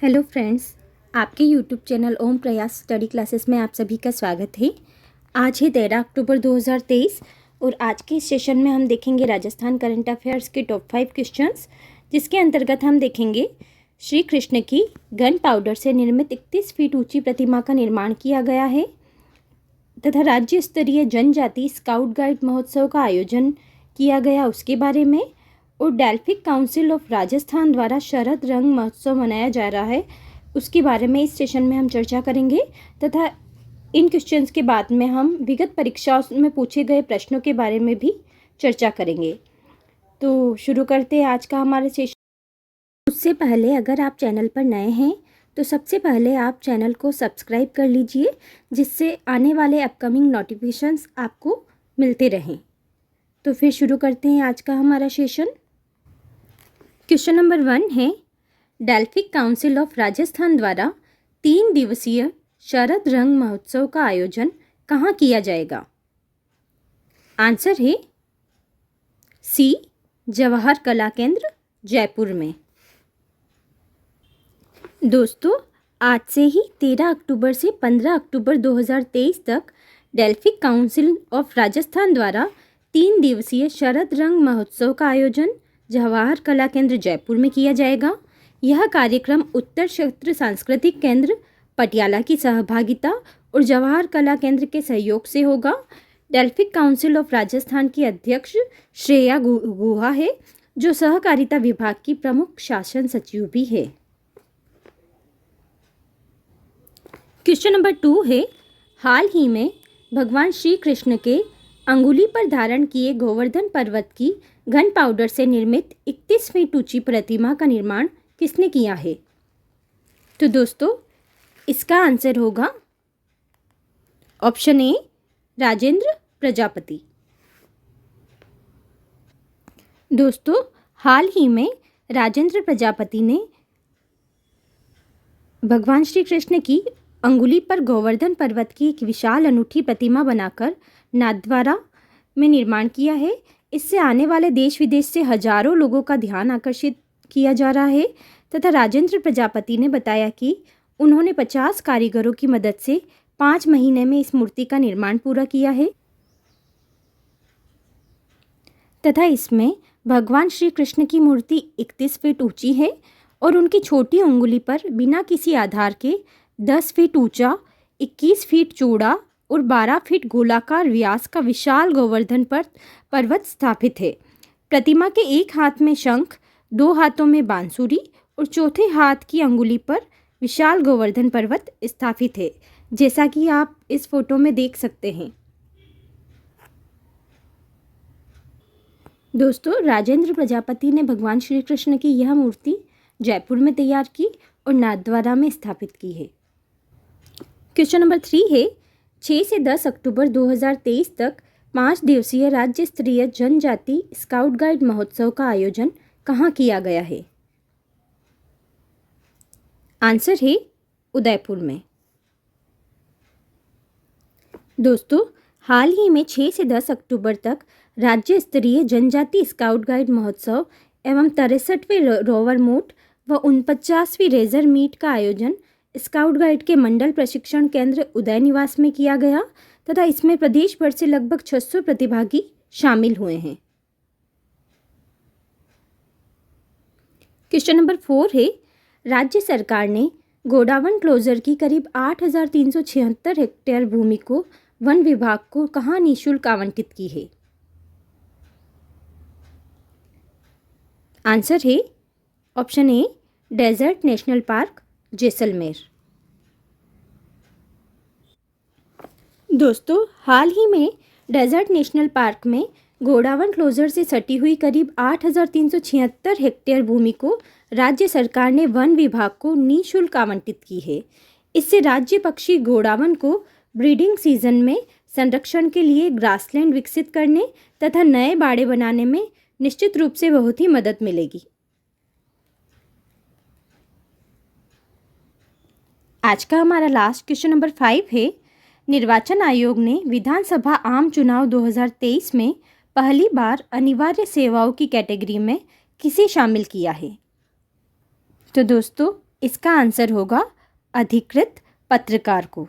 Hello friends, आपके YouTube channel ओम प्रयास study classes में आप सभी का स्वागत है। आज है 13 अक्टूबर 2023 और आज के इस सेशन में हम देखेंगे राजस्थान करंट अफेयर्स के टॉप 5 क्वेश्चंस, जिसके अंतर्गत हम देखेंगे श्री कृष्ण की गन पाउडर से निर्मित 31 फीट ऊंची प्रतिमा का निर्माण किया गया है तथा राज्य स्तरीय जनजाति स्काउट गाइड महोत्सव का आयोजन किया गया उसके बारे में, और डेल्फिक काउंसिल ऑफ राजस्थान द्वारा शरद रंग महोत्सव मनाया जा रहा है उसके बारे में इस सेशन में हम चर्चा करेंगे तथा इन क्वेश्चंस के बाद में हम विगत परीक्षाओं में पूछे गए प्रश्नों के बारे में भी चर्चा करेंगे। तो शुरू करते हैं आज का हमारा सेशन। उससे पहले अगर आप चैनल पर नए हैं तो सबसे पहले आप चैनल को सब्सक्राइब कर लीजिए, जिससे आने वाले अपकमिंग नोटिफिकेशंस आपको मिलते रहें। तो फिर शुरू करते हैं आज का हमारा सेशन। क्वेश्चन नंबर 1 है, डेल्फिक काउंसिल ऑफ राजस्थान द्वारा 3 दिवसीय शरद रंग महोत्सव का आयोजन कहाँ किया जाएगा? आंसर है सी, जवाहर कला केंद्र जयपुर में। दोस्तों, आज से ही 13 अक्टूबर से 15 अक्टूबर 2023 तक डेल्फिक काउंसिल ऑफ राजस्थान द्वारा 3 दिवसीय शरद रंग महोत्सव का आयोजन जवाहर कला केंद्र जयपुर में किया जाएगा। यह कार्यक्रम उत्तर क्षेत्र सांस्कृतिक केंद्र पटियाला की सहभागिता और जवाहर कला केंद्र के सहयोग से होगा। डेल्फिक काउंसिल ऑफ राजस्थान की अध्यक्ष श्रेया गुहा है, जो सहकारिता विभाग की प्रमुख शासन सचिव भी है। क्वेश्चन नंबर 2 है, हाल ही में भगवान श्री कृष्ण के अंगुली पर धारण किए गोवर्धन पर्वत की घन पाउडर से निर्मित 31 फीट ऊंची प्रतिमा का निर्माण किसने किया है? तो दोस्तों, इसका आंसर होगा ऑप्शन ए, राजेंद्र प्रजापति। दोस्तों, हाल ही में राजेंद्र प्रजापति ने भगवान श्री कृष्ण की अंगुली पर गोवर्धन पर्वत की एक विशाल अनूठी प्रतिमा बनाकर नाथद्वारा में निर्माण किया है। इससे आने वाले देश विदेश से हजारों लोगों का ध्यान आकर्षित किया जा रहा है तथा राजेंद्र प्रजापति ने बताया कि उन्होंने 50 कारीगरों की मदद से 5 महीने में इस मूर्ति का निर्माण पूरा किया है तथा इसमें भगवान श्री कृष्ण की मूर्ति 31 फीट ऊंची है और उनकी छोटी उंगली पर बिना किसी आधार के 10 फीट ऊंचा, 21 फीट चौड़ा और 12 फीट गोलाकार व्यास का विशाल गोवर्धन पर्वत स्थापित है। प्रतिमा के एक हाथ में शंख, 2 हाथों में बांसुरी और चौथे हाथ की अंगुली पर विशाल गोवर्धन पर्वत स्थापित है, जैसा कि आप इस फोटो में देख सकते हैं। दोस्तों, राजेंद्र प्रजापति ने भगवान श्री कृष्ण की यह मूर्ति जयपुर में तैयार की और नाथद्वारा में स्थापित की है। क्वेश्चन नंबर 3 है, 6 से 10 अक्टूबर 2023 तक 5 दिवसीय राज्य स्तरीय जनजाति स्काउट गाइड महोत्सव का आयोजन कहाँ किया गया है? आंसर है उदयपुर में। दोस्तों, हाल ही में 6 से 10 अक्टूबर तक राज्य स्तरीय जनजाति स्काउट गाइड महोत्सव एवं 63वें रोवर मूट व 49वीं रेजर मीट का आयोजन स्काउट गाइड के मंडल प्रशिक्षण केंद्र उदय निवास में किया गया तथा इसमें प्रदेश भर से लगभग 600 प्रतिभागी शामिल हुए हैं। क्वेश्चन नंबर 4 है, राज्य सरकार ने गोडावण क्लोजर की करीब 8,376 हेक्टेयर भूमि को वन विभाग को कहाँ निःशुल्क आवंटित की है? आंसर है option A, desert national park Jaisalmer. दोस्तों, हाल ही में डेजर्ट नेशनल पार्क में गोडावण क्लोजर से सटी हुई करीब 8,376 हेक्टेयर भूमि को राज्य सरकार ने वन विभाग को निःशुल्क आवंटित की है। इससे राज्य पक्षी गोडावण को ब्रीडिंग सीजन में संरक्षण के लिए ग्रासलैंड विकसित करने तथा नए बाड़े बनाने में निश्चित रूप से बहुत ही मदद मिलेगी। आज का हमारा लास्ट क्वेश्चन नंबर 5 है, निर्वाचन आयोग ने विधानसभा आम चुनाव 2023 में पहली बार अनिवार्य सेवाओं की कैटेगरी में किसे शामिल किया है? तो दोस्तों, इसका आंसर होगा अधिकृत पत्रकार को।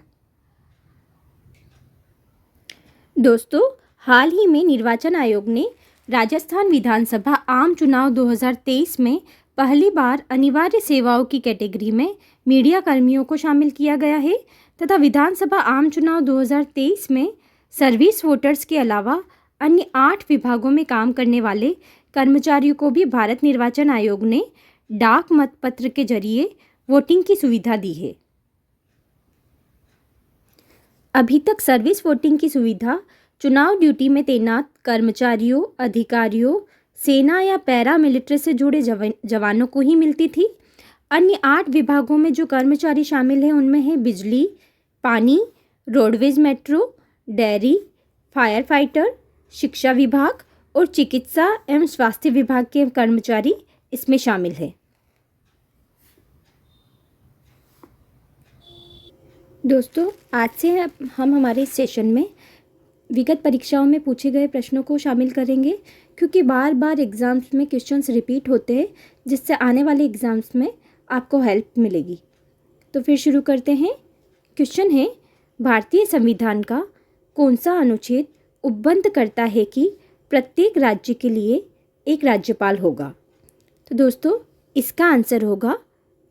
दोस्तों, हाल ही में निर्वाचन आयोग ने राजस्थान विधानसभा आम चुनाव 2023 में पहली बार अनिवार्य सेवाओं की कैटेगरी में मीडिया कर्मियों को शामिल किया गया है तथा विधानसभा आम चुनाव 2023 में सर्विस वोटर्स के अलावा अन्य 8 विभागों में काम करने वाले कर्मचारियों को भी भारत निर्वाचन आयोग ने डाक मतपत्र के जरिए वोटिंग की सुविधा दी है। अभी तक सर्विस वोटिंग की सुविधा चुनाव ड्यूटी में तैनात कर्मचारियों, अधिकारियों, सेना या पैरा मिलिट्री से जुड़े जवानों को ही मिलती थी। अन्य 8 विभागों में जो कर्मचारी शामिल हैं उनमें है बिजली, पानी, roadways metro, dairy, fire fighter, शिक्षा विभाग और चिकित्सा एवं स्वास्थ्य विभाग के कर्मचारी इसमें शामिल हैं। दोस्तों, आज से हम हमारे इस सेशन में विगत परीक्षाओं में पूछे गए प्रश्नों को शामिल करेंगे, क्योंकि बार बार एग्ज़ाम्स में क्वेश्चंस रिपीट होते हैं, जिससे आने वाले एग्ज़ाम्स में आपको हेल्प मिलेगी। तो फिर शुरू करते हैं। क्वेश्चन है, भारतीय संविधान का कौन सा अनुच्छेद उपबंध करता है कि प्रत्येक राज्य के लिए एक राज्यपाल होगा? तो दोस्तों, इसका आंसर होगा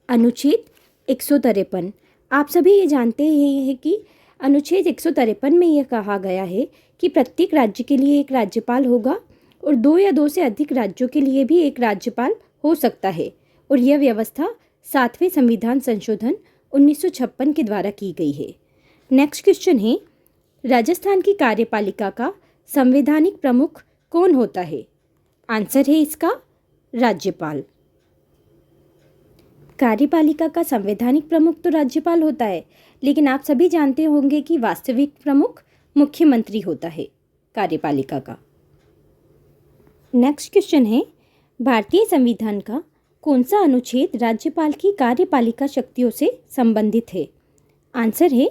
अनुच्छेद 153। आप सभी ये जानते हैं कि अनुच्छेद 153 में यह कहा गया है कि प्रत्येक राज्य के लिए एक राज्यपाल होगा और 2 या 2 से अधिक राज्यों के लिए भी एक राज्यपाल हो सकता है, और यह व्यवस्था 7वें संविधान संशोधन 1956 के द्वारा की गई है। नेक्स्ट क्वेश्चन है, राजस्थान की कार्यपालिका का संवैधानिक प्रमुख कौन होता है? आंसर है इसका राज्यपाल। कार्यपालिका का संवैधानिक प्रमुख तो राज्यपाल होता है, लेकिन आप सभी जानते होंगे कि वास्तविक प्रमुख मुख्यमंत्री होता है कार्यपालिका का। नेक्स्ट क्वेश्चन है, भारतीय संविधान का कौन सा अनुच्छेद राज्यपाल की कार्यपालिका शक्तियों से संबंधित है? आंसर है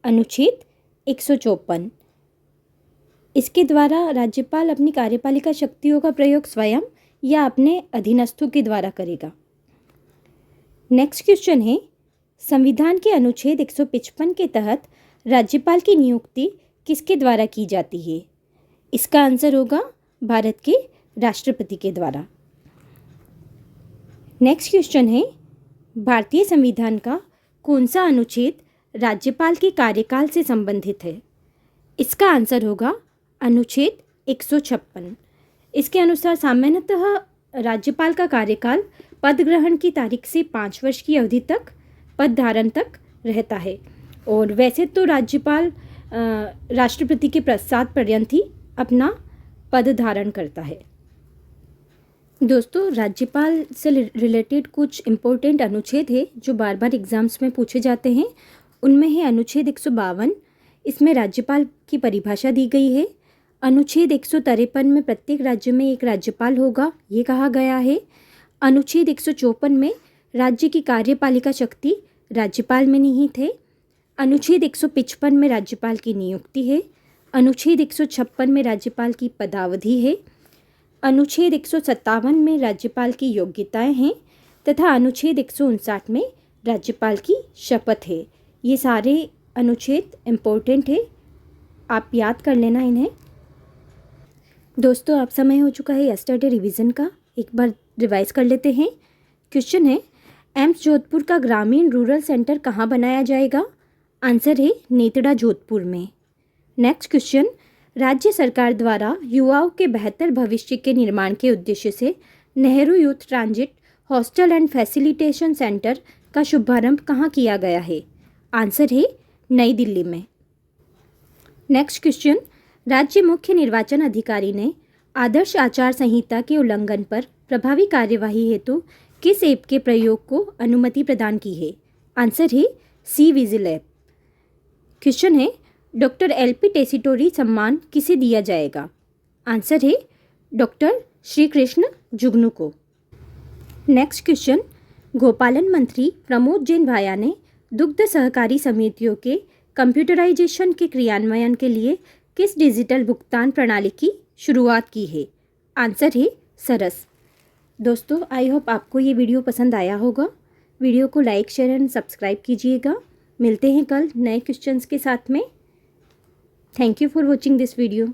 अनुच्छेद 154। इसके द्वारा राज्यपाल अपनी कार्यपालिका शक्तियों का प्रयोग स्वयं या अपने अधीनस्थों के द्वारा करेगा। नेक्स्ट क्वेश्चन है, संविधान के अनुच्छेद 155 के तहत राज्यपाल की नियुक्ति किसके द्वारा की जाती है? इसका आंसर होगा भारत के राष्ट्रपति के द्वारा। नेक्स्ट क्वेश्चन है, भारतीय संविधान का कौन सा अनुच्छेद राज्यपाल के कार्यकाल से संबंधित है? इसका आंसर होगा अनुच्छेद 156। इसके अनुसार सामान्यतः राज्यपाल का कार्यकाल पद ग्रहण की तारीख से 5 वर्ष की अवधि तक पद धारण तक रहता है, और वैसे तो राज्यपाल राष्ट्रपति के प्रसाद पर्यंत ही अपना पद धारण करता है। दोस्तों, राज्यपाल से रिलेटेड कुछ इम्पोर्टेंट अनुच्छेद है जो बार बार एग्जाम्स में पूछे जाते हैं। उनमें है अनुच्छेद 152, इसमें राज्यपाल की परिभाषा दी गई है। अनुच्छेद 153 में प्रत्येक राज्य में एक राज्यपाल होगा, ये कहा गया है। अनुच्छेद 154 में राज्य की कार्यपालिका शक्ति राज्यपाल में निहित है। अनुच्छेद 155 में राज्यपाल की नियुक्ति है। अनुच्छेद 156 में राज्यपाल की पदावधि है। अनुच्छेद 157 में राज्यपाल की योग्यताएं हैं तथा अनुच्छेद 159 में राज्यपाल की शपथ है। ये सारे अनुच्छेद इम्पोर्टेंट है, आप याद कर लेना इन्हें। दोस्तों, अब समय हो चुका है यस्टरडे रिवीजन का, एक बार रिवाइज कर लेते हैं। क्वेश्चन है, एम्स जोधपुर का ग्रामीण रूरल सेंटर कहाँ बनाया जाएगा? आंसर है नेतड़ा जोधपुर में। नेक्स्ट क्वेश्चन, राज्य सरकार द्वारा युवाओं के बेहतर भविष्य के निर्माण के उद्देश्य से Nehru youth transit hostel and facilitation centre का शुभारंभ कहाँ किया गया है? आंसर है नई दिल्ली में। नेक्स्ट क्वेश्चन, राज्य मुख्य निर्वाचन अधिकारी ने आदर्श आचार संहिता के उल्लंघन पर प्रभावी कार्यवाही हेतु किस ऐप के प्रयोग को अनुमति प्रदान की है? आंसर है सी विजिल ऐप। क्वेश्चन है, डॉक्टर LP टेसीटोरी सम्मान किसे दिया जाएगा? आंसर है डॉक्टर श्री कृष्ण जुगनू को। नेक्स्ट क्वेश्चन, गोपालन मंत्री प्रमोद जैन भाया ने दुग्ध सहकारी समितियों के कंप्यूटराइजेशन के क्रियान्वयन के लिए किस डिजिटल भुगतान प्रणाली की शुरुआत की है? आंसर है सरस। दोस्तों, आई होप आपको ये वीडियो पसंद आया होगा। वीडियो को लाइक शेयर एंड सब्सक्राइब कीजिएगा। मिलते हैं कल नए क्वेश्चंस के साथ में। Thank you for watching this video.